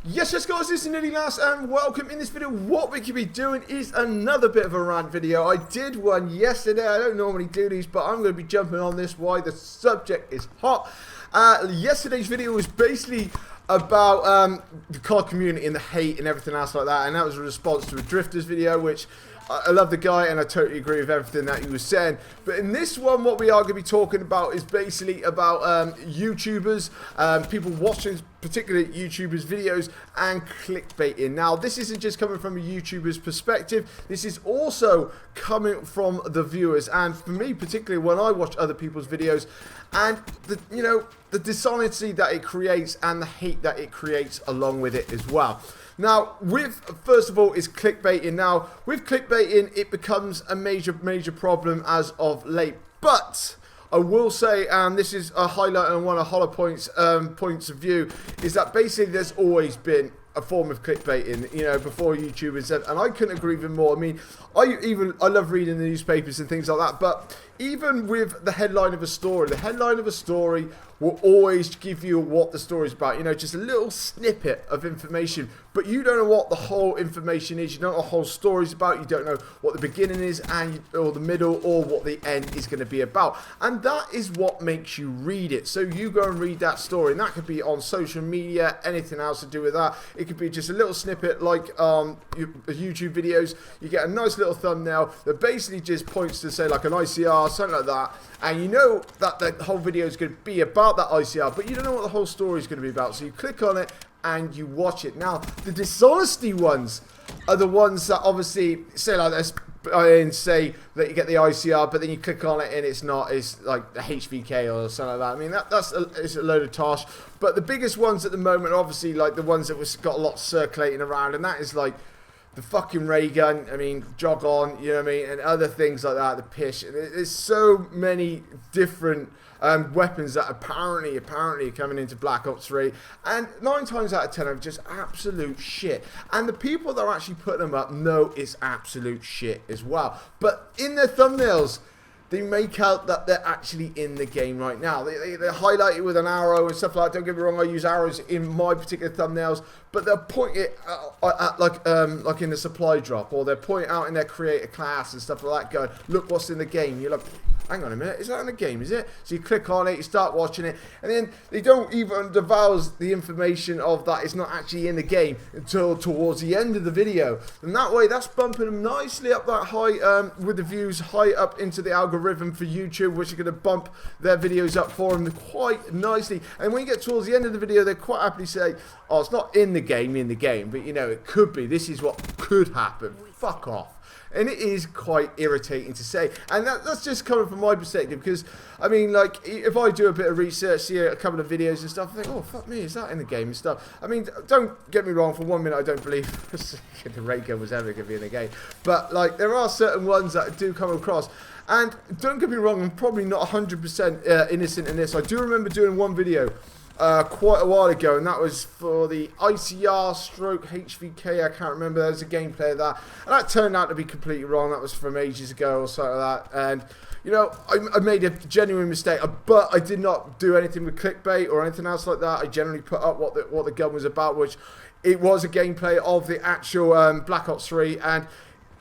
Yes guys, this is Nearly Last and welcome. In this video what we could be doing is another bit of a rant video. I did one yesterday, I don't normally do these, but I'm going to be jumping on this why the subject is hot. Yesterday's video was basically about the COD community and the hate and everything else like that, and that was a response to a Drifters video, which I love the guy and I totally agree with everything that he was saying. But in this one, what we are going to be talking about is basically about YouTubers, people watching particularly YouTubers' videos and clickbaiting. Now, this isn't just coming from a YouTuber's perspective. This is also coming from the viewers. And for me, particularly when I watch other people's videos and the dishonesty that it creates and the hate that it creates along with it as well. Now, first of all, is clickbaiting. Now, with clickbaiting, it becomes a major problem as of late. But I will say, and this is a highlight on one of Hollow Point's points of view, is that basically there's always been a form of clickbaiting, before YouTubers said, and I couldn't agree with more. I mean, I love reading the newspapers and things like that, but even with the headline of a story, the headline of a story will always give you what the story is about, just a little snippet of information, but you don't know what the whole information is, you don't know what the whole story is about, you don't know what the beginning is, or the middle, or what the end is going to be about, and that is what makes you read it. So you go and read that story, and that could be on social media, anything else to do with that. It could be just a little snippet like YouTube videos. You get a nice little thumbnail that basically just points to, say, like an ICR, something like that, and you know that the whole video is going to be about that ICR, but you don't know what the whole story is going to be about, so you click on it and you watch it. Now, the dishonesty ones are the ones that obviously say like this, and say that you get the ICR, but then you click on it and it's not, it's like the HVK or something like that. I mean, it's a load of tosh. But the biggest ones at the moment are obviously like the ones that was got a lot circulating around, and that is like the fucking ray gun, I mean, jog on, you know what I mean, and other things like that, the pish. There's so many different weapons that apparently are coming into Black Ops 3, and 9 times out of 10 are just absolute shit. And the people that are actually putting them up know it's absolute shit as well. But in their thumbnails, they make out that they're actually in the game right now. They highlight it with an arrow and stuff like that. Don't get me wrong, I use arrows in my particular thumbnails, but they'll point it at like in the supply drop, or they'll point out in their creator class and stuff like that, going, look what's in the game. You're like, hang on a minute, is that in the game, is it? So you click on it, you start watching it, and then they don't even divulge the information of that it's not actually in the game until towards the end of the video. And that way, that's bumping them nicely up that high, with the views high up into the algorithm for YouTube, which are going to bump their videos up for them quite nicely. And when you get towards the end of the video, they quite happily say, oh, it's not in the game, but it could be. This is what could happen. Fuck off. And it is quite irritating to say, and that's just coming from my perspective, because I mean, like, if I do a bit of research, see a couple of videos and stuff, I think, oh fuck me, is that in the game and stuff? I mean, don't get me wrong, for 1 minute I don't believe the ray gun was ever going to be in the game, but like, there are certain ones that do come across, and don't get me wrong, I'm probably not 100% innocent in this. I do remember doing one video quite a while ago, and that was for the ICR stroke HVK, I can't remember, there was a gameplay of that, and that turned out to be completely wrong. That was from ages ago or something like that, and I made a genuine mistake, but I did not do anything with clickbait or anything else like that. I generally put up what the gun was about, which it was a gameplay of the actual Black Ops 3, and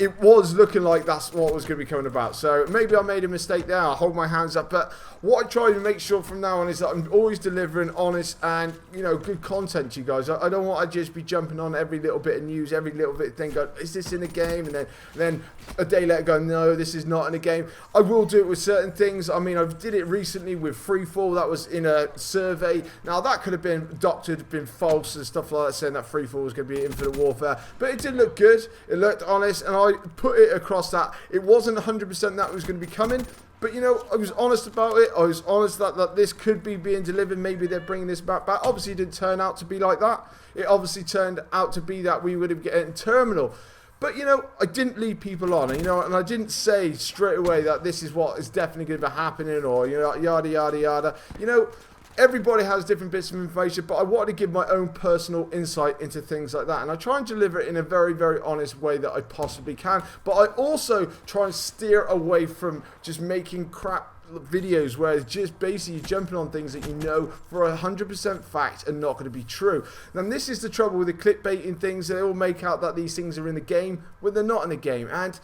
it was looking like that's what was going to be coming about. So maybe I made a mistake there. I'll hold my hands up. But what I try to make sure from now on is that I'm always delivering honest and, good content to you guys. I don't want to just be jumping on every little bit of news, every little bit of thing, going, is this in the game? And then a day later going, no, this is not in the game. I will do it with certain things. I mean, I did it recently with Freefall. That was in a survey. Now, that could have been doctored, been false and stuff like that, saying that Freefall was going to be Infinite Warfare. But it did look good. It looked honest, and I put it across that it wasn't 100% that was going to be coming, but I was honest about it. I was honest that this could be being delivered. Maybe they're bringing this back. Obviously it didn't turn out to be like that. It obviously turned out to be that we would have getting terminal. But I didn't lead people on, and I didn't say straight away that this is what is definitely going to be happening, or yada yada yada. Everybody has different bits of information, but I wanted to give my own personal insight into things like that, and I try and deliver it in a very, very honest way that I possibly can, but I also try and steer away from just making crap videos where it's just basically jumping on things that you know for 100% fact are not going to be true. Now this is the trouble with the clickbaiting things. They all make out that these things are in the game when they're not in the game, and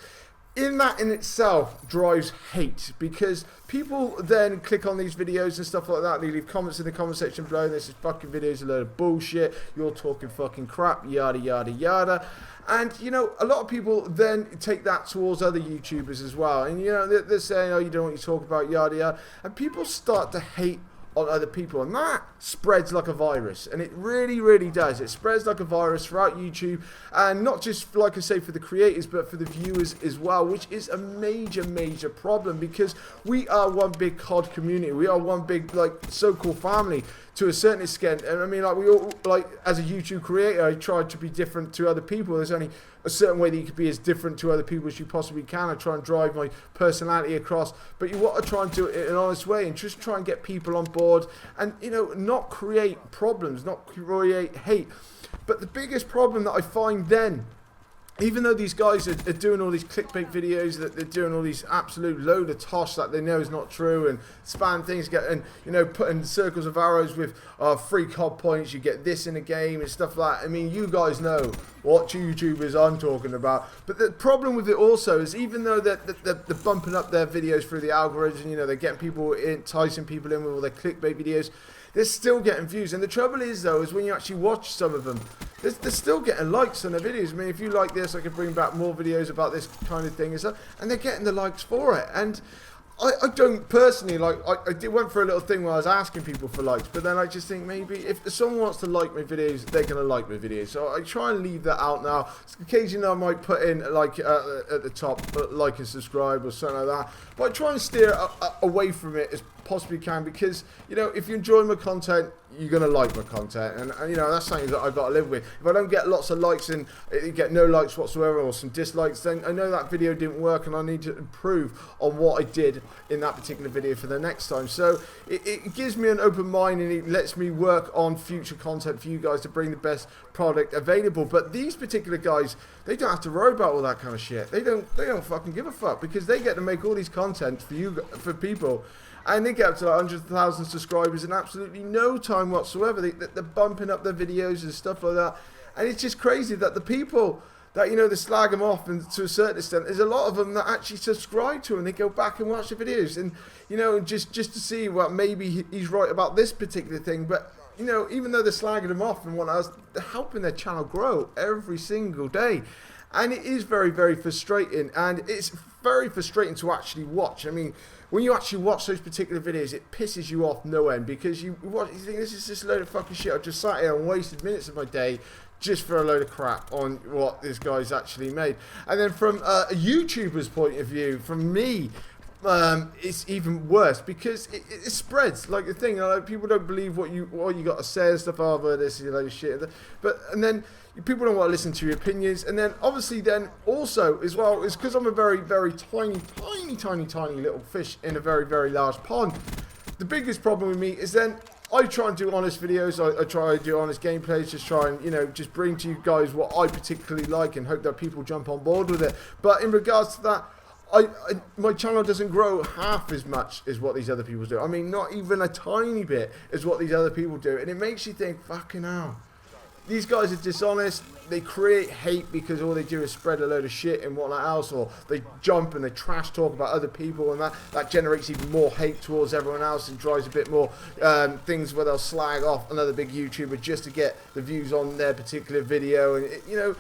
that in itself drives hate, because people then click on these videos and stuff like that. They leave comments in the comment section below. This is fucking videos, a load of bullshit. You're talking fucking crap, yada yada yada. And you know, a lot of people then take that towards other YouTubers as well. And you know, they're saying, "Oh, you don't want to talk about yada yada," and people start to hate on other people, and that spreads like a virus, and it really, really does. It spreads like a virus throughout YouTube, and not just, like I say, for the creators, but for the viewers as well, which is a major, major problem, because we are one big COD community. We are one big, like, so-called family to a certain extent. And I mean, like, we all, like, as a YouTube creator, I try to be different to other people. There's only a certain way that you can be as different to other people as you possibly can. I try and drive my personality across, but you want to try and do it in an honest way and just try and get people on board, and you know, not create problems, not create hate. But the biggest problem that I find then, even though these guys are doing all these clickbait videos, that they're doing all these absolute load of tosh that they know is not true, and spam things, and you know, putting circles of arrows with free COD points, you get this in the game and stuff like that. I mean, you guys know what YouTubers I'm talking about. But the problem with it also is, even though they're bumping up their videos through the algorithm, you know, they're getting people, enticing people in with all their clickbait videos, they're still getting views. And the trouble is, though, is when you actually watch some of them, they're still getting likes on their videos. I mean, if you like this, I can bring back more videos about this kind of thing and stuff, and they're getting the likes for it. And I don't personally, like, I went for a little thing where I was asking people for likes, but then I just think maybe if someone wants to like my videos, they're going to like my videos. So I try and leave that out now. Occasionally I might put in, like, at the top, like and subscribe or something like that. But I try and steer away from it as possibly can, because, you know, if you enjoy my content, you're going to like my content, and you know, that's something that I've got to live with. If I don't get lots of likes and get no likes whatsoever, or some dislikes, then I know that video didn't work, and I need to improve on what I did in that particular video for the next time. So it gives me an open mind, and it lets me work on future content for you guys to bring the best product available. But these particular guys, they don't have to worry about all that kind of shit. They don't fucking give a fuck, because they get to make all these content for people. And they get up to like 100,000 subscribers in absolutely no time whatsoever. They're bumping up their videos and stuff like that. And it's just crazy that the people that, you know, they slag them off, and to a certain extent, there's a lot of them that actually subscribe to them, and they go back and watch the videos. And, you know, just to see, well, maybe he's right about this particular thing. But, you know, even though they're slagging them off and whatnot, they're helping their channel grow every single day. And it is very, very frustrating, and it's very frustrating to actually watch. I mean, when you actually watch those particular videos, it pisses you off no end, because you think, this is just a load of fucking shit. I've just sat here and wasted minutes of my day just for a load of crap on what this guy's actually made. And then from a YouTuber's point of view, from me, it's even worse, because it spreads like the thing. Like, people don't believe what you got to say and stuff. Oh, but this is a load of shit. And then people don't want to listen to your opinions. And then obviously, then also as well, is because I'm a very, very tiny little fish in a very, very large pond. The biggest problem with me is then I try and do honest videos. I try to do honest gameplays, just try and, you know, just bring to you guys what I particularly like, and hope that people jump on board with it. But in regards to that, my channel doesn't grow half as much as what these other people do. I mean, not even a tiny bit as what these other people do. And it makes you think, fucking hell, these guys are dishonest. They create hate because all they do is spread a load of shit and whatnot else, or they jump and they trash talk about other people, and that generates even more hate towards everyone else, and drives a bit more things where they'll slag off another big YouTuber just to get the views on their particular video, and you know,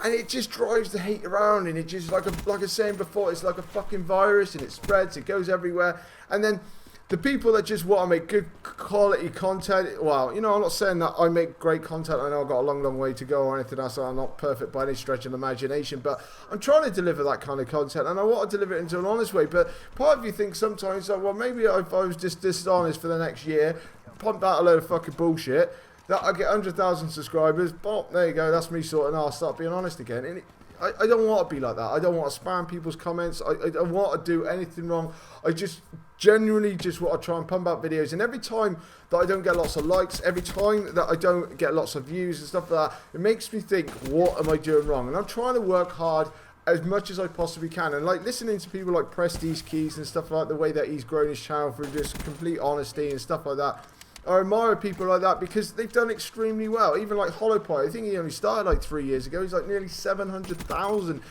and it just drives the hate around, and it just, like I was saying before, it's like a fucking virus, and it spreads, it goes everywhere. And then the people that just want to make good quality content, well, you know, I'm not saying that I make great content. I know I've got a long, long way to go or anything else. So I'm not perfect by any stretch of the imagination, but I'm trying to deliver that kind of content, and I want to deliver it into an honest way. But part of you thinks sometimes, like, well, maybe if I was just dishonest for the next year, pump out a load of fucking bullshit, that I get 100,000 subscribers, boom, there you go, that's me sorting, I'll start being honest again. And I don't want to be like that. I don't want to spam people's comments. I don't want to do anything wrong. I just genuinely just want to try and pump out videos. And every time that I don't get lots of likes, every time that I don't get lots of views and stuff like that, it makes me think, what am I doing wrong? And I'm trying to work hard as much as I possibly can. And like listening to people like Prestige Keys and stuff like the way that he's grown his channel through just complete honesty and stuff like that. I admire people like that because they've done extremely well. Even like HollowPie, I think he only started like 3 years ago. He's like nearly 700,000.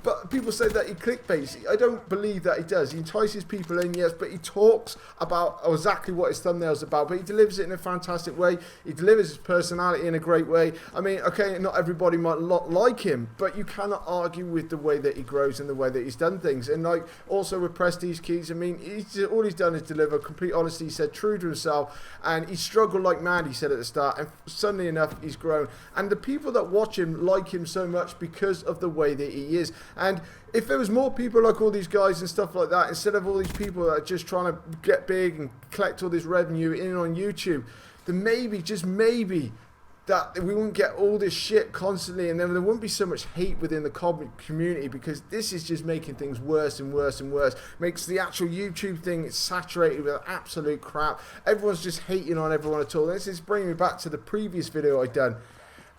But people say that he clickbaits. I don't believe that he does. He entices people in, yes, but he talks about exactly what his thumbnail's about. But he delivers it in a fantastic way. He delivers his personality in a great way. I mean, okay, not everybody might like him, but you cannot argue with the way that he grows and the way that he's done things. And like also with Prestige Keys, I mean, all he's done is deliver complete honesty. He said true to himself, and he struggled like mad. He said at the start, and suddenly enough, he's grown. And the people that watch him like him so much because of the way that he is. And if there was more people like all these guys and stuff like that, instead of all these people that are just trying to get big and collect all this revenue in on YouTube, then maybe, just maybe, that we wouldn't get all this shit constantly, and then there wouldn't be so much hate within the community, because this is just making things worse and worse and worse. Makes the actual YouTube thing saturated with absolute crap. Everyone's just hating on everyone at all. This is bringing me back to the previous video I done.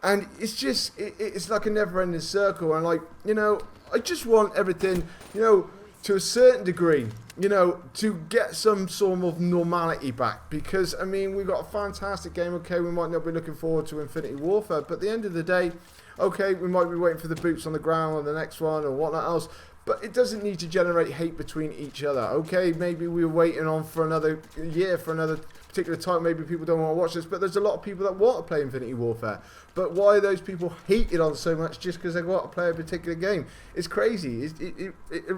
And it's just, it's like a never-ending circle. And like, you know, I just want everything, you know, to a certain degree, you know, to get some sort of normality back. Because, I mean, we've got a fantastic game. Okay, we might not be looking forward to Infinity Warfare, but at the end of the day, okay, we might be waiting for the boots on the ground on the next one or whatnot else. But it doesn't need to generate hate between each other. Okay, maybe we're waiting on for another year, for another particular time. Maybe people don't want to watch this, but there's a lot of people that want to play Infinity Warfare. But why are those people hated on so much just because they want to play a particular game? It's crazy. It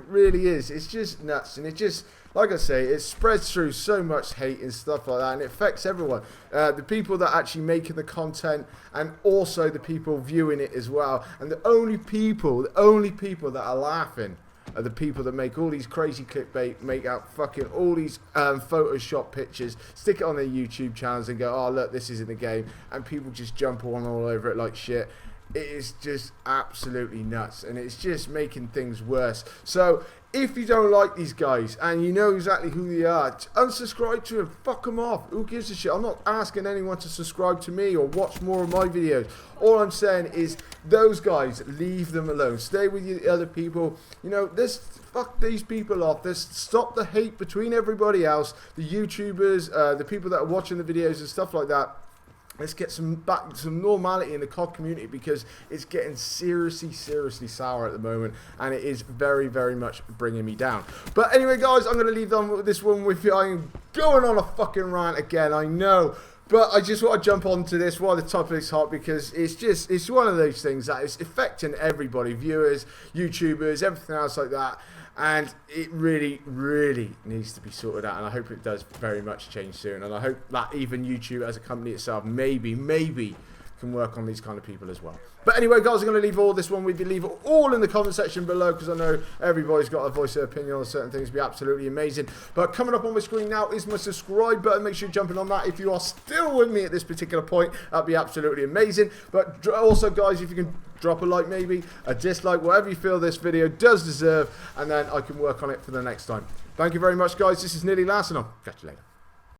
really is. It's just nuts. And it just, like I say, it spreads through so much hate and stuff like that. And it affects everyone. The people that are actually making the content, and also the people viewing it as well. And the only people that are laughing are the people that make all these crazy clickbait, make out fucking all these Photoshop pictures, stick it on their YouTube channels and go, oh look, this isn't the game, and people just jump all over it like shit. It is just absolutely nuts, and it's just making things worse. So if you don't like these guys and you know exactly who they are, unsubscribe to them, fuck them off. Who gives a shit? I'm not asking anyone to subscribe to me or watch more of my videos. All I'm saying is those guys, leave them alone. Stay with the other people. You know, fuck these people off. Stop the hate between everybody else, the YouTubers, the people that are watching the videos and stuff like that. Let's get some normality in the COD community, because it's getting seriously sour at the moment, and it is very much bringing me down. But anyway, guys, I'm going to leave this one with you. I'm going on a fucking rant again, I know. But I just want to jump onto this while the topic's hot, because it's one of those things that is affecting everybody, viewers, YouTubers, everything else like that. And it really needs to be sorted out, and I hope it does very much change soon. And I hope that even YouTube as a company itself maybe can work on these kind of people as well. But anyway, guys, I'm going to leave all this one with you. Leave it all in the comment section below, because I know everybody's got a voice of opinion on certain things. It'd be absolutely amazing. But coming up on my screen now is my subscribe button. Make sure you're jumping on that if you are still with me at this particular point. That'd be absolutely amazing. But also, guys, if you can drop a like, maybe a dislike, whatever you feel this video does deserve, and then I can work on it for the next time. Thank you very much, guys. This is Nearly Last, and I'll catch you later.